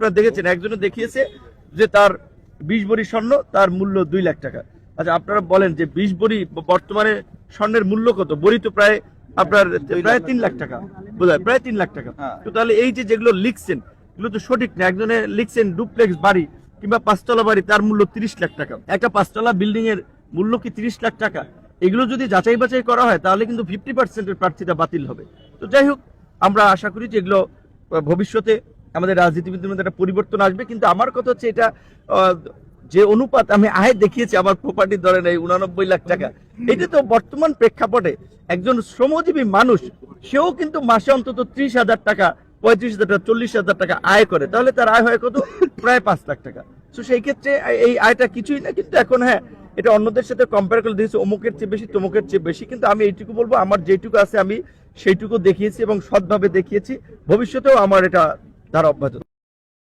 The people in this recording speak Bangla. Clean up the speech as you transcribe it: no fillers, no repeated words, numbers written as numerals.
আপনারা দেখেছেন একজনে দেখিয়েছে যে তার 20 ভরি স্বর্ণ, তার মূল্য 2 লাখ টাকা। আচ্ছা আপনারা বলেন যে 20 ভরি বর্তমানে স্বর্ণের মূল্য কত? ভরি তো প্রায় আপনার প্রায় 3 লাখ টাকা, বোঝায় প্রায় 3 লাখ টাকা। তো তাহলে এই যে যেগুলো লিখছেন এগুলো তো সঠিক না। একজনে লিখছেন ডুপ্লেক্স বাড়ি কিংবা 5তলা বাড়ি, তার মূল্য 30 লাখ টাকা। একটা 5তলা বিল্ডিং এর মূল্য কি 30 লাখ টাকা? এগুলো যদি যাচাই বাছাই করা হয় তাহলে কিন্তু 50% প্রার্থীতা বাতিল হবে। তো যাই হোক, আমরা আশা করি যে এগুলো ভবিষ্যতে আমাদের রাজনীতিবিদদের মধ্যে একটা পরিবর্তন আসবে। কিন্তু আমার কথা হচ্ছে এটা যে অনুপাত আমি আয় দেখিয়েছি আমার প্রপার্টি ধরেন এই 89 লাখ টাকা, এটা তো বর্তমান প্রেক্ষাপটে একজন শ্রমজীবী মানুষ সেও কিন্তু মাসে অন্তত 30,000 টাকা, 35,000 টাকা, 40,000 টাকা আয় করে। তাহলে তার আয় হয় কত? প্রায় 5 লাখ টাকা। তো সেই ক্ষেত্রে এই আয়টা কিছুই না। কিন্তু এখন হ্যাঁ, এটা অন্যদের সাথে কম্পেয়ার করে দিয়েছে অমুকের চেয়ে বেশি, তমুকের চেয়ে বেশি। কিন্তু আমি এইটুকু বলবো, আমার যেটুকু আছে আমি সেইটুকু দেখিয়েছি এবং সৎভাবে দেখিয়েছি। ভবিষ্যতেও আমার এটা দ্বারা অব্যাহত।